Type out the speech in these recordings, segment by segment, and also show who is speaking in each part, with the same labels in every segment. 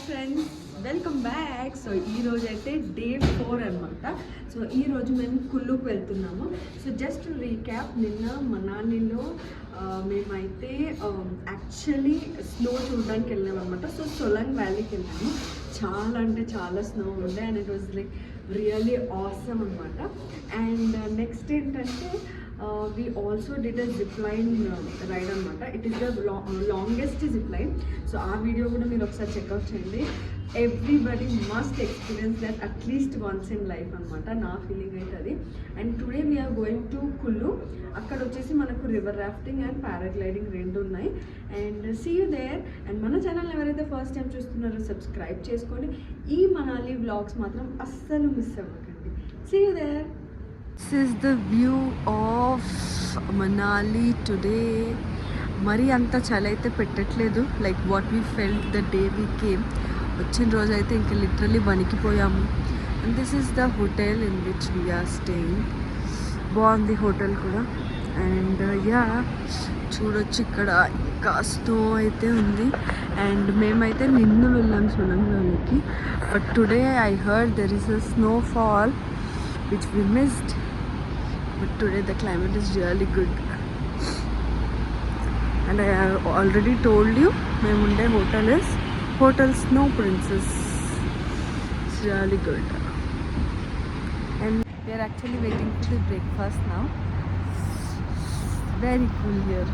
Speaker 1: Friends, welcome back. So ఈరోజు అయితే day 4 అనమాట. సో ఈరోజు మేము కుల్లుకు వెళ్తున్నాము. సో జస్ట్ రీక్యాప్, నిన్న మనాలిలో మేమైతే యాక్చువల్లీ స్నో చూడడానికి వెళ్ళాము అనమాట. సో సొలంగ్ వ్యాలీకి వెళ్ళాము. చాలా అంటే చాలా స్నో ఉండే and it was like really awesome అనమాట. అండ్ నెక్స్ట్ ఏంటంటే we also did a zip line ride అనమాట. It is the longest zip line. So ఆ వీడియో కూడా మీరు ఒకసారి చెక్అవుట్ చేయండి. Everybody must experience that at least once in life అనమాట. నా ఫీలింగ్ అయితే అది. And today we're going to Kullu. అక్కడ వచ్చేసి మనకు రివర్ రాఫ్టింగ్ అండ్ పారాగ్లైడింగ్ రెండు ఉన్నాయి. And see you there. And మన ఛానల్ ఎవరైతే ఫస్ట్ టైం చూస్తున్నారో సబ్స్క్రైబ్ చేసుకోండి. ఈ మనాలి వ్లాగ్స్ మాత్రం అస్సలు మిస్ అవ్వకండి. See you there. This is the view of Manali today. మరి అంత చలి అయితే పెట్టట్లేదు, like what we felt the day we came. వచ్చిన రోజు అయితే ఇంకా లిటరలీ వణికిపోయాము. And this is the hotel in which we are staying. బాగుంది హోటల్ కూడా. అండ్ యా చూడొచ్చు, ఇక్కడ ఇంకా స్నో అయితే ఉంది. అండ్ మేమైతే నిన్న వెళ్ళాం సొలంగ్ వ్యాలీకి. But today I heard there is a snowfall which we missed, but today the climate is really good. And I have already told you my Monday hotel is Hotel Snow Princess. It's really good. And we are actually waiting for the breakfast now. Very cool here.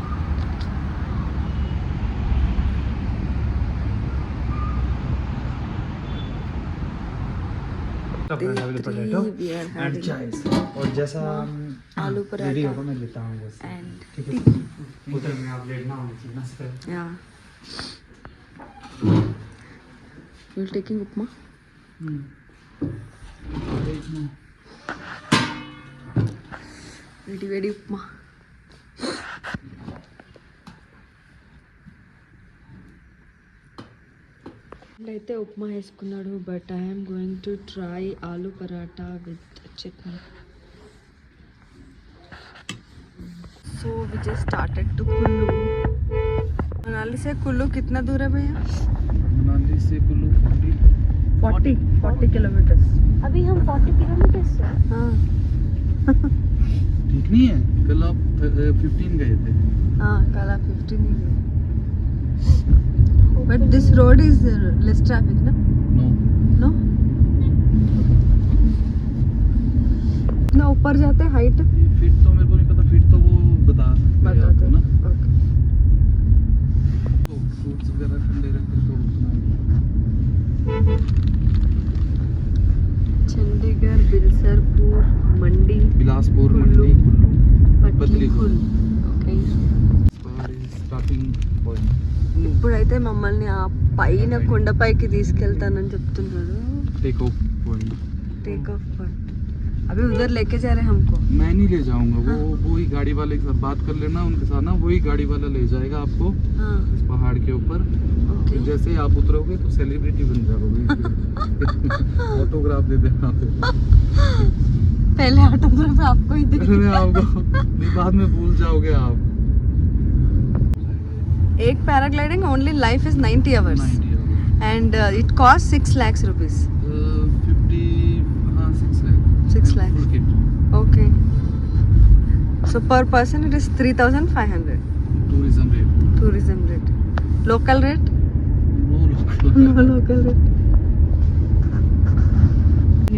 Speaker 2: और जैसा
Speaker 1: आलू paratha
Speaker 2: ready होगा मैं लेता हूँ बस.
Speaker 1: and
Speaker 2: hotel में आप लेट ना होना चाहिए ना sir.
Speaker 1: yeah, you're taking upma. Ready upma. అయితే ఉప్మా వేసుకున్నాడు. But I'm going to try aloo paratha with chicken. So we just started to Kullu. Manali से कुल्लू कितना दूर है भैया?
Speaker 2: मनाली से कुल्लू
Speaker 1: 40 किलोमीटर.
Speaker 3: अभी हम 40 किलोमीटर से.
Speaker 1: हाँ
Speaker 2: ठीक नहीं है. कल आप 15 गए थे.
Speaker 1: हाँ कल आप 15 ही गए. But this road is less traffic, no? No? इतना ऊपर जाते हैं हाइट?
Speaker 2: फिट तो मेरे को नहीं पता. फिट तो वो बताते हैं ना.
Speaker 1: ओके.
Speaker 2: तो फ्रूट्स वगैरह ठंडे रखते तो उतना.
Speaker 1: Chandigarh, Bilaspur, Mandi,
Speaker 2: Bilaspur,
Speaker 1: Kullu,
Speaker 2: Mandi, Kullu,
Speaker 1: Patlikuhl. Okay.
Speaker 2: Starting point.
Speaker 1: ఇప్పుడైతే మమ్మల్ని ఆ పైన కొండపైకి తీసుకెళ్తానని చెప్తున్నాడు.
Speaker 2: Take off point.
Speaker 1: Take off point. अभी उधर लेके जा रहे हैं हमको.
Speaker 2: मैं नहीं ले जाऊंगा. वो ही गाड़ी वाले के साथ बात कर लेना उनके साथ ना. वही गाड़ी वाला ले जाएगा आपको
Speaker 1: हाँ
Speaker 2: उस पहाड़ के ऊपर.
Speaker 1: ओके.
Speaker 2: जैसे ही आप उतरोगे तो सेलिब्रिटी बन जाओगे. ऑटोग्राफ दे देना.
Speaker 1: पहले ऑटोग्राफ आपको ही दे.
Speaker 2: आपको बाद में भूल जाओगे आप.
Speaker 1: एक paragliding only life is 90 hours
Speaker 2: 90 hours.
Speaker 1: and it costs 6 lakhs rupees.
Speaker 2: 50 हाँ 6 lakh.
Speaker 1: 6 lakhs.
Speaker 2: Full kit.
Speaker 1: Okay. So per person it is 3,500.
Speaker 2: Tourism rate.
Speaker 1: Local rate?
Speaker 2: No local.
Speaker 1: No local rate.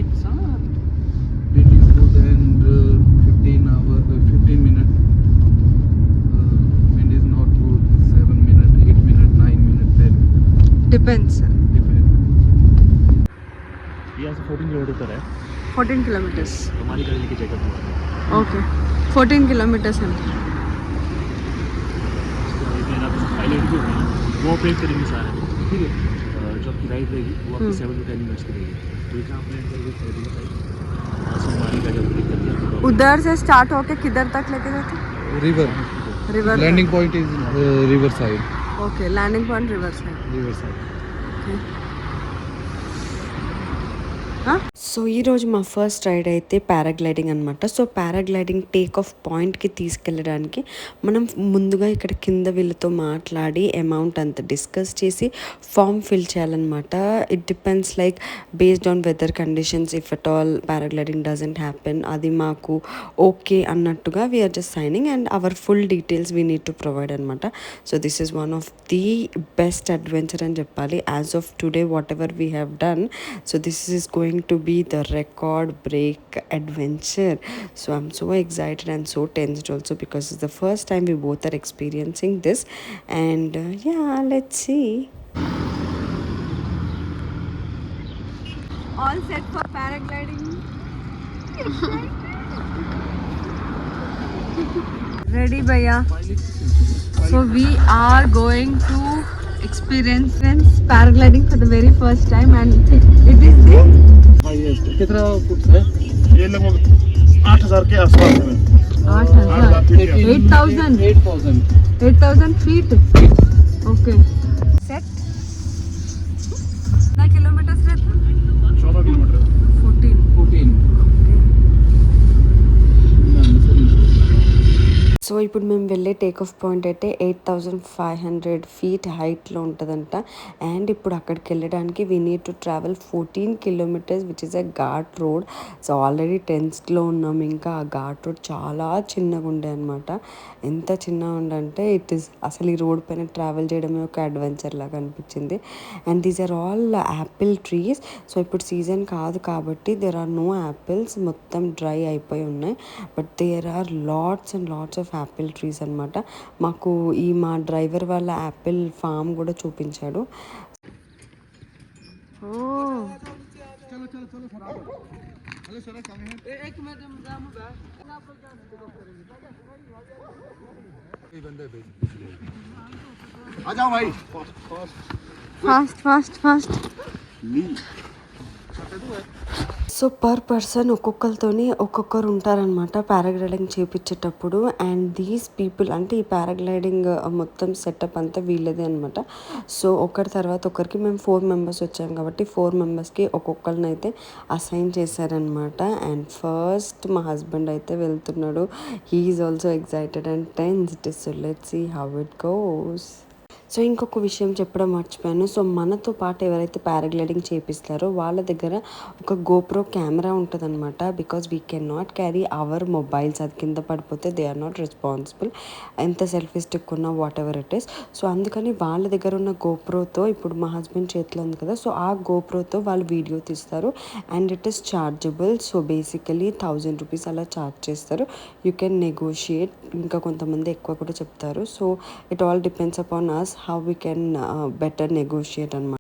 Speaker 1: It's
Speaker 2: It is good and 15 minutes. Wind is not good. 7 minutes, 8 minutes, 9 minutes, 10 minutes.
Speaker 1: depends.
Speaker 2: Depends.
Speaker 4: यहाँ से 14 kilometre है.
Speaker 1: 14 kilometers.
Speaker 4: हमारी गाड़ी लेके checkup हुआ.
Speaker 1: Okay. 14 kilometers है.
Speaker 4: लेकिन आप आइलैंड जो है वो पे करेंगे सारे. ठीक है. जो आपकी राइड रहेगी वो आपकी 7 to 10 मिनट्स की रहेगी. तो जहाँ आपने वहाँ से हमारी गाड़ी आपको पिक कर दिया.
Speaker 1: उधर से स्टार्ट होके किधर तक लेके जाते?
Speaker 2: River.
Speaker 1: River.
Speaker 2: Landing point is river side.
Speaker 1: Okay. Landing point river side.
Speaker 2: River side.
Speaker 1: Okay. So ఈరోజు మా ఫస్ట్ రైడ్ అయితే పారాగ్లైడింగ్ అనమాట. సో పారాగ్లైడింగ్ టేక్ ఆఫ్ పాయింట్కి తీసుకెళ్ళడానికి మనం ముందుగా ఇక్కడ కింద వీళ్ళతో మాట్లాడి అమౌంట్ అంతా డిస్కస్ చేసి ఫామ్ ఫిల్ చేయాలన్నమాట. It depends like based on weather conditions if at all paragliding doesn't happen, అది మాకు ఓకే అన్నట్టుగా we are just signing and our full details we need to provide అనమాట. So this is one of the best adventure అని చెప్పాలి as of today whatever we have done. So this is going to be the record break adventure. So I'm so excited and so tensed also because it's the first time we both are experiencing this. And yeah, let's see. All set for paragliding. Ready bhaiya? So we are going to experience paragliding for the very first time and it is the
Speaker 2: कितना foot है?
Speaker 5: ये लगभग 8,000 के आसपास है।
Speaker 1: 8,000 feet. Okay. Set. कितना kilometre रहता?
Speaker 5: 14 kilometre.
Speaker 2: 14. So ఇప్పుడు మేము వెళ్ళే టేక్ ఆఫ్ పాయింట్ అయితే 8,500 feet హైట్లో ఉంటుందంట. అండ్ ఇప్పుడు అక్కడికి వెళ్ళడానికి we need to travel 14 kilometers which is a ghat road. So already టెన్స్లో ఉన్నాం. ఇంకా ఆ ఘాట్ రోడ్ చాలా చిన్నగా ఉండే అనమాట. ఎంత చిన్నగా ఉండంటే ఇట్ ఈస్ అసలు ఈ రోడ్ పైన ట్రావెల్ చేయడమే ఒక అడ్వెంచర్ లాగా అనిపించింది. And these are all apple trees. So ఇప్పుడు సీజన్ కాదు కాబట్టి దేర్ ఆర్ నో యాపిల్స్, మొత్తం డ్రై అయిపోయి ఉన్నాయి. But there are lots and lots of apple trees అనమాట. మాకు మా డ్రైవర్ వాళ్ళ యాపిల్ ఫామ్ కూడా చూపించాడు.
Speaker 5: आ जाओ भाई।
Speaker 1: ఫాస్ట్
Speaker 2: సో పర్ పర్సన్ ఒక్కొక్కరితోని ఒక్కొక్కరు ఉంటారనమాట పారాగ్లైడింగ్ చేయించేటప్పుడు. అండ్ దీస్ పీపుల్ అంటే ఈ పారాగ్లైడింగ్ మొత్తం సెటప్ అంతా వీళ్ళదే అనమాట. సో ఒకరి తర్వాత ఒకరికి మేము 4 members వచ్చాం కాబట్టి 4 membersకి ఒక్కొక్కరిని అయితే అసైన్ చేశారనమాట. అండ్ ఫస్ట్ మా హస్బెండ్ అయితే వెళ్తున్నాడు. He is also excited and tensed. So let's see how it goes. So ఇంకొక విషయం చెప్పడం మర్చిపోయాను. సో మనతో పాటు ఎవరైతే పారాగ్లైడింగ్ చేపిస్తారో వాళ్ళ దగ్గర ఒక గోప్రో కెమెరా ఉంటుందన్నమాట. Because we can not carry hour mobiles. అది కింద పడిపోతే దే ఆర్ నాట్ రెస్పాన్సిబుల్, ఎంత సెల్ఫీ స్టిక్ ఉన్నా what ever it is. So అందుకని వాళ్ళ దగ్గర ఉన్న గోప్రోతో ఇప్పుడు మా హస్బెండ్ చేతిలో ఉంది కదా, సో ఆ గోప్రోతో వాళ్ళు వీడియో తీస్తారు. And it is chargeable. So basically 1,000 rupees అలా ఛార్జ్ చేస్తారు. You can negotiate. ఇంకా కొంతమంది ఎక్కువ కూడా చెప్తారు. So it all depends upon us how we can better negotiate and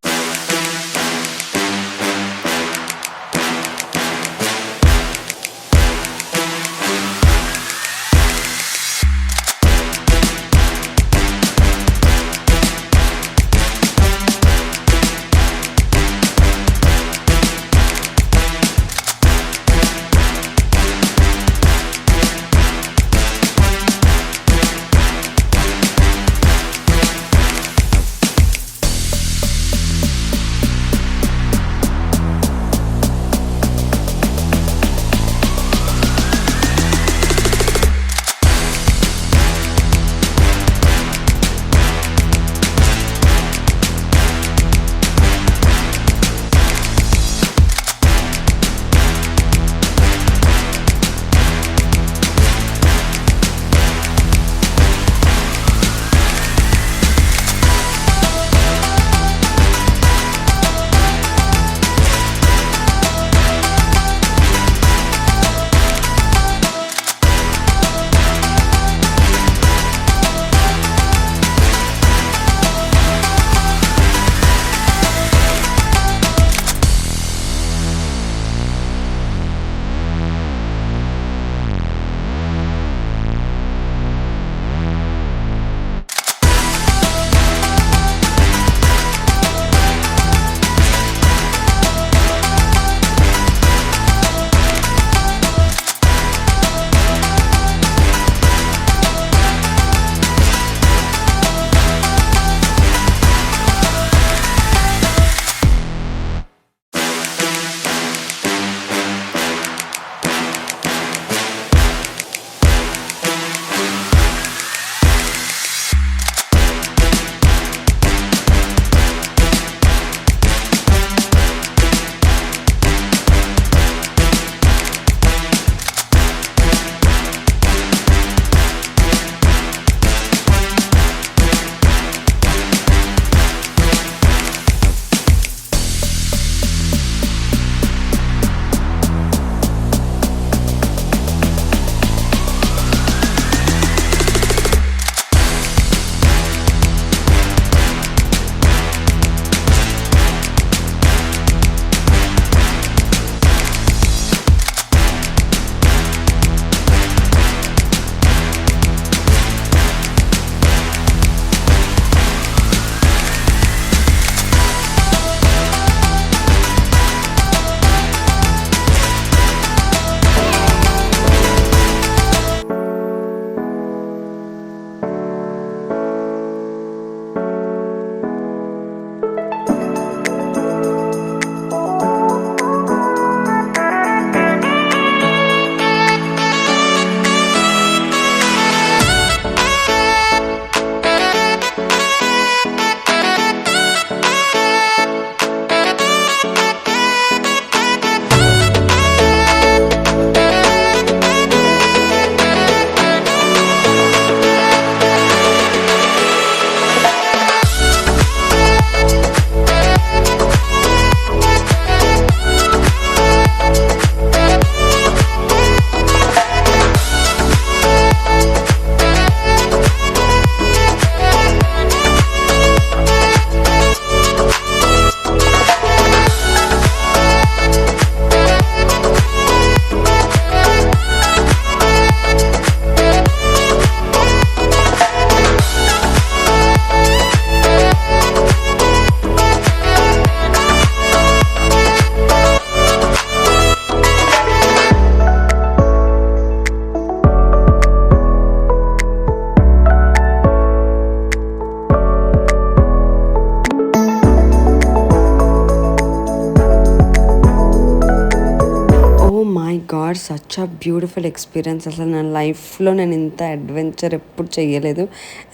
Speaker 2: far such a beautiful experience. అసలు నా లైఫ్లో నేను ఇంత అడ్వెంచర్ ఎప్పుడు చేయలేదు.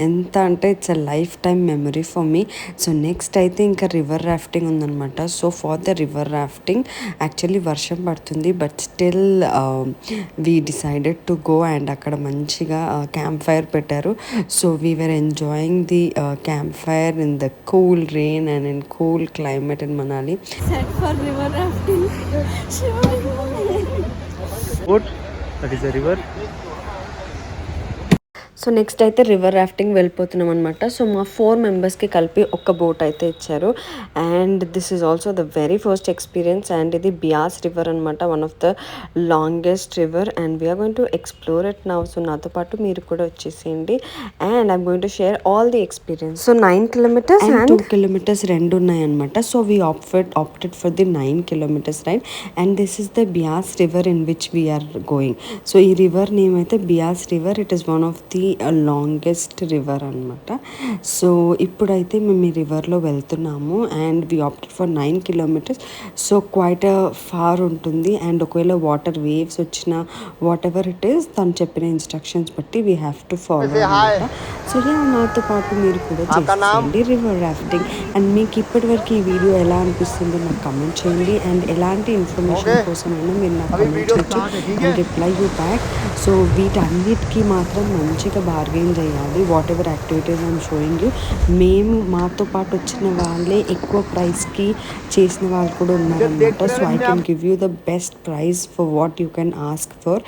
Speaker 2: ఎంత అంటే it's a life time memory for me. So next అయితే ఇంకా రివర్ రాఫ్టింగ్ ఉందన్నమాట. So for the river rafting actually వర్షం పడుతుంది, but still we decided to go. And అక్కడ మంచిగా క్యాంప్ ఫైర్ పెట్టారు. So we were enjoying the camp fire in the cool rain and in cool climate in Manali.
Speaker 3: Set for river rafting.
Speaker 4: Boat, that is a river.
Speaker 2: So next అయితే river rafting వెళ్ళిపోతున్నాం అనమాట. So మా 4 మెంబర్స్కి కలిపి ఒక boat అయితే ఇచ్చారు. And this is also the very first experience. And ఇది బియాస్ రివర్ అనమాట, one of the longest river. And we're going to explore it now. So నాతో పాటు మీరు కూడా వచ్చేసేయండి. And I'm going to share all the experience. So 9 kilometers and 2 kilometers రెండు ఉన్నాయన్నమాట. So we opted for the 9 kilometers ride. And this is the Beas river in which we're going. So ఈ river name అయితే Beas river. It is one of the longest river అనమాట. So ఇప్పుడైతే మేము ఈ రివర్లో వెళ్తున్నాము. And we opted for 9 kilometers. So quite far ఉంటుంది. And ఒకవేళ వాటర్ వేవ్స్ వచ్చినా వాట్ ఎవర్ ఇట్ ఈస్, తను చెప్పిన ఇన్స్ట్రక్షన్స్ బట్టి వీ హ్యావ్ టు ఫాలో అనమాట. సో నాతో పాటు మీరు కూడా చేసేయండి రివర్ రాఫ్టింగ్. అండ్ మీకు ఇప్పటివరకు ఈ వీడియో ఎలా అనిపిస్తుందో నాకు కమెంట్ చేయండి. అండ్ ఎలాంటి ఇన్ఫర్మేషన్ కోసమైనా మీరు నాకు కమెంట్ చేయొచ్చు and reply you back. So వీటన్నిటికీ మాత్రం మంచిగా బార్గెన్ చేయాలి. What ever activities I'm showing you. మేము మాతో పాటు వచ్చిన వాళ్ళే ఎక్కువ ప్రైస్కి చేసిన వాళ్ళు కూడా ఉన్నారనమాట. So I can give you the best price for what you can ask for.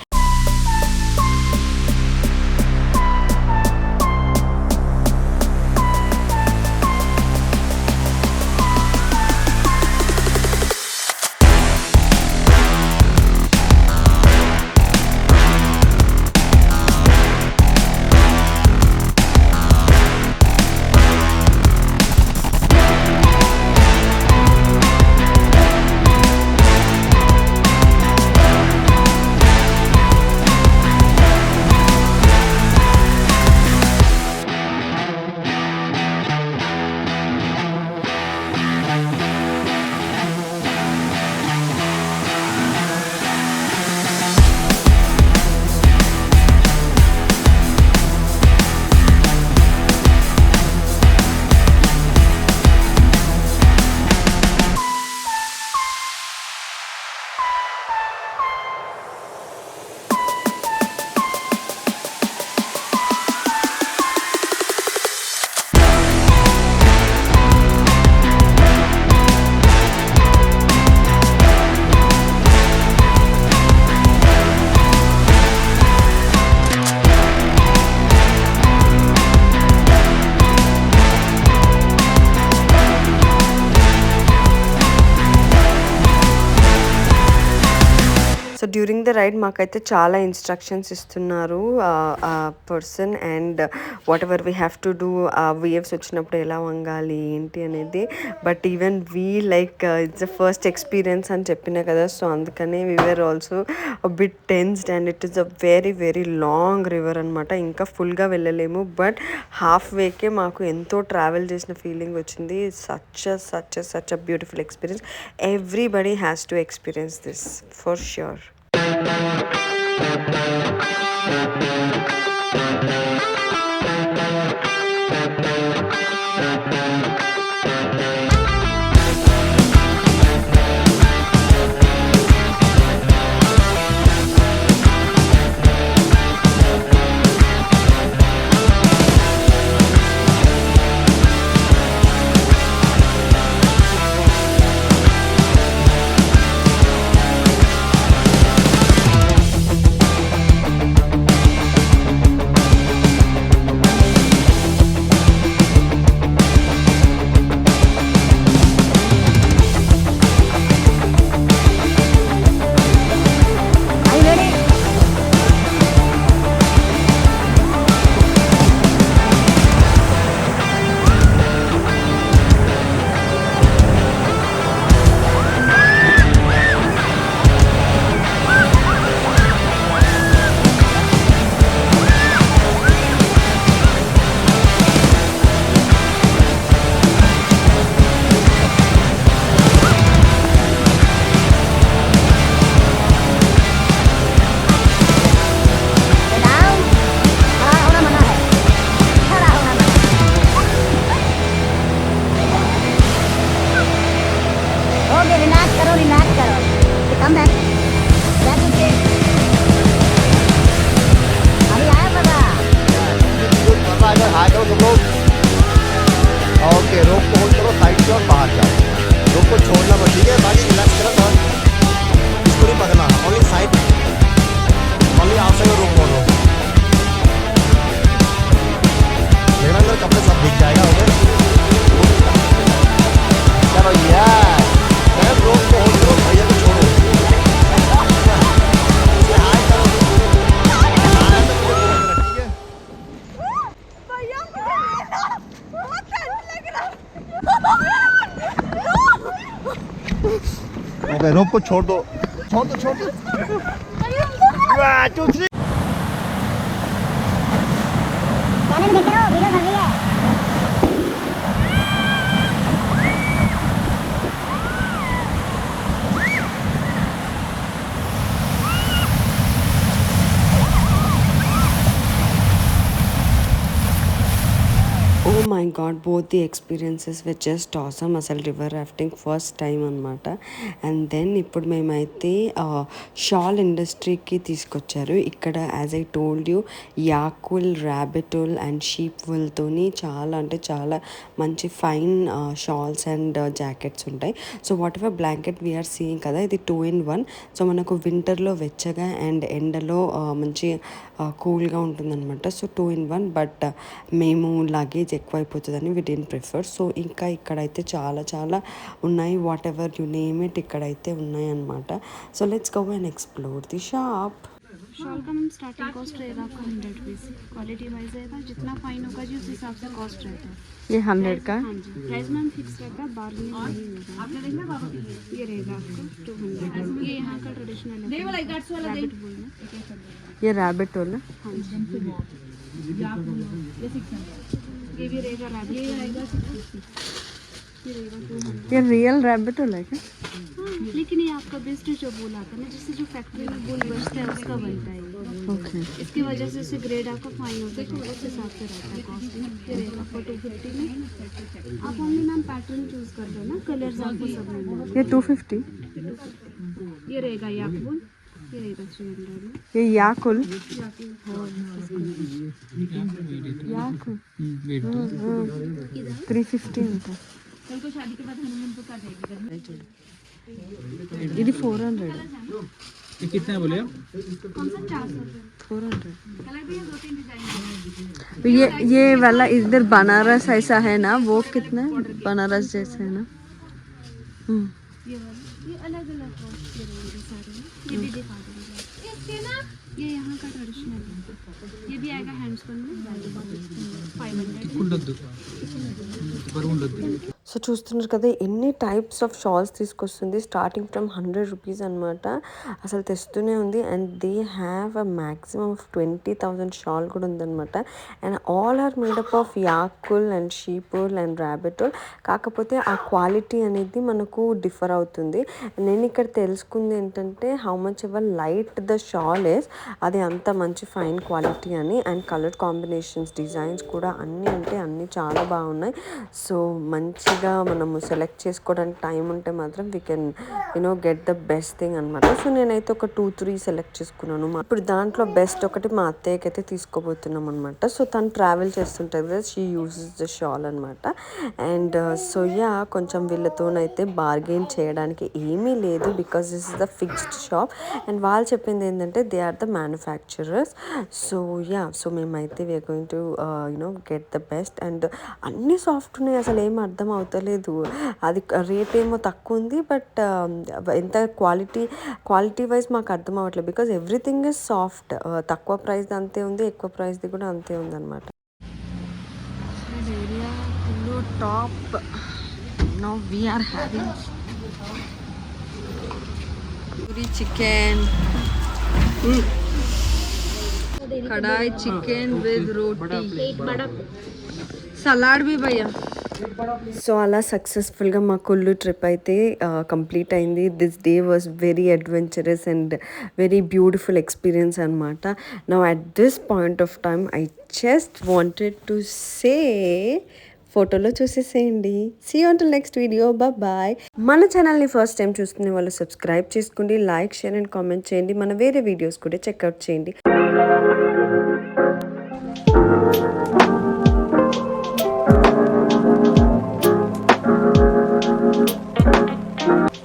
Speaker 2: So during the ride మాకైతే చాలా ఇన్స్ట్రక్షన్స్ ఇస్తున్నారు person. And whatever we have to do, waves వచ్చినప్పుడు ఎలా వంగాలి ఏంటి అనేది. But even we like it's the first experience అని చెప్పినా కదా. సో అందుకనే we were also bit tensed. And it is a very very long river అనమాట. ఇంకా ఫుల్గా వెళ్ళలేము, బట్ హాఫ్ వేకే మాకు ఎంతో ట్రావెల్ చేసిన ఫీలింగ్ వచ్చింది. Such a beautiful experience. Everybody has to experience this for sure.
Speaker 6: Relax करो कम बैक अभी आया पता हाथ दो तुम लोग ओके रोक को होल्ड करो साइड से और बाहर जाओ रोक को छोड़ना मत ठीक है बाकी रिलैक्स करो और इसको नहीं पकड़ना ओनली साइड ओनली आउटसाइड रोक बोलो मेरा अंदर कपड़े सब दिख जाएगा ओके चलो यार मैं रोक को होल्ड करो भैया को छोड़ो हाय करो ठीक है ओके रोप को छोड़ दो
Speaker 2: oh my god both the experiences which just awesome అసలు రివర్ రాఫ్టింగ్ ఫస్ట్ టైం అనమాట. అండ్ దెన్ ఇప్పుడు మేమైతే షాల్ ఇండస్ట్రీకి తీసుకొచ్చారు. ఇక్కడ as I told you yak wool rabbit wool and sheep ఉల్తోని చాలా అంటే చాలా మంచి ఫైన్ షాల్స్ అండ్ జాకెట్స్ ఉంటాయి. So whatever blanket we are seeing కదా, ఇది 2-in-1. సో మనకు వింటర్లో వెచ్చగా అండ్ ఎండలో మంచి కూల్గా ఉంటుందన్నమాట. So 2-in-1. బట్ మేము లగేజ్ ఎక్కువ అయిపోతుందని వి డెంట్ ప్రిఫర్. సో ఇంకా ఇక్కడైతే చాలా చాలా ఉన్నాయి, what ever you name it ఇక్కడైతే ఉన్నాయి అన్నమాట. So let's go and explore the shop.
Speaker 3: Shawl का मैम स्टार्टिंग कॉस्ट रहेगा आपका 100 रुपीज़. क्वालिटी वाइज रहेगा, जितना फाइन होगा जी उस हिसाब से कॉस्ट रहता है.
Speaker 2: ये 100 का
Speaker 3: हाँ जी, प्राइस मैम फिक्स रहता है, बार्गेनिंग नहीं होगा. ये रहेगा आपको 200. ये यहाँ का ट्रेडिशनल है, रैबिट बुल में.
Speaker 2: ये रैबिट होल.
Speaker 3: हाँ जी, ये भी रहेगा रैबिट. ये रहेगा 650. ये रहेगा 200.
Speaker 2: ये रियल रैबिट होल है क्या?
Speaker 3: हाँ, लेकिन ये आपका बेस्ट जो बुल आता है ना, जिससे जो फैक्ट्री में बुल बचता है उसका बनता है.
Speaker 2: ओके.
Speaker 3: इसकी वजह से इससे ग्रेड आपका फाइन होता है, तो उस हिसाब से रहता है कॉस्ट. ये रहेगा आपको 250 में. आप ओनली मैम पैटर्न चूज कर दो ना, कलर्स आपको सब मिलेंगे.
Speaker 2: ये 250.
Speaker 3: ये रहेगा याकबुल, ये रहेगा 300 में.
Speaker 2: ये याकुल.
Speaker 3: याकबुल
Speaker 2: याकुल 350 ఉంటా.
Speaker 3: उनको शादी के बाद हनीमून को कर देगी.
Speaker 2: ఇది 400.
Speaker 7: ये कितना है बोले?
Speaker 3: कौन सा 400
Speaker 2: 400.
Speaker 3: कलर भी है, 2-3 डिजाइन.
Speaker 2: ये वाला इधर बनारस ऐसा है ना, वो कितना है? बनारस जैसा है ना.
Speaker 3: ये वाला, ये अलग अलग कॉस्ट के रहेंगे सारे. ये भी दिखा देंगे. ये यहाँ का ट्रेडिशनल है. ये भी आएगा हैंडस्पून में 500.
Speaker 2: సో చూస్తున్నారు కదా ఎన్ని టైప్స్ ఆఫ్ షాల్స్ తీసుకొస్తుంది. స్టార్టింగ్ ఫ్రమ్ 100 రూపీస్ అనమాట. అసలు తెస్తూనే ఉంది. And they have a maximum of 20,000 shawl కూడా ఉందన్నమాట. And all are made up of yak wool and sheep wool and rabbit wool. కాకపోతే ఆ క్వాలిటీ అనేది మనకు డిఫర్ అవుతుంది. నేను ఇక్కడ తెలుసుకుంది ఏంటంటే how much ever light the shawl is, అది అంత మంచి ఫైన్ క్వాలిటీ అని. అండ్ కలర్ కాంబినేషన్స్, డిజైన్స్ కూడా అన్నీ అంటే అన్నీ చాలా బాగున్నాయి. సో మంచిగా మనము సెలెక్ట్ చేసుకోవడానికి టైం ఉంటే మాత్రం we can get the best thing అనమాట. సో నేనైతే ఒక 2-3 సెలెక్ట్ చేసుకున్నాను. ఇప్పుడు దాంట్లో బెస్ట్ ఒకటి మా అత్తయ్యకి అయితే తీసుకోబోతున్నాం అనమాట. సో తను ట్రావెల్ చేస్తుంటుంది కదా, షీ యూజెస్ ద షాల్ అనమాట. అండ్ సో కొంచెం వీళ్ళతోనైతే బార్గెయిన్ చేయడానికి ఏమీ లేదు, because this is the fixed shop. And వాళ్ళు చెప్పింది ఏంటంటే they are the manufacturers. So so మేమైతే we are going to get the best. And అన్నీ సాఫ్ట్ ఉన్నాయి, అసలు ఏం అర్థం అవుతలేదు. అది రేట్ ఏమో తక్కువ ఉంది, బట్ ఎంత క్వాలిటీ వైజ్ మాకు అర్థం అవ్వట్లేదు. Because everything is soft. తక్కువ ప్రైస్ది అంతే ఉంది, ఎక్కువ ప్రైస్ది కూడా అంతే ఉందన్నమాట. Area full top. Now we're having puri chicken, kadai chicken with roti, salad भी भैया. సో అలా సక్సెస్ఫుల్గా మా కుల్లు ట్రిప్ అయితే కంప్లీట్ అయింది. This day was very adventurous and very beautiful experience అనమాట. Now at this point of time I just wanted to say ఫోటోలో చూసేసేయండి. See you until next video, bye. మన ఛానల్ని ఫస్ట్ టైం చూస్తున్న వాళ్ళు సబ్స్క్రైబ్ చేసుకోండి, లైక్, షేర్ అండ్ కామెంట్ చేయండి. మన వేరే వీడియోస్ కూడా చెక్అవుట్ చేయండి.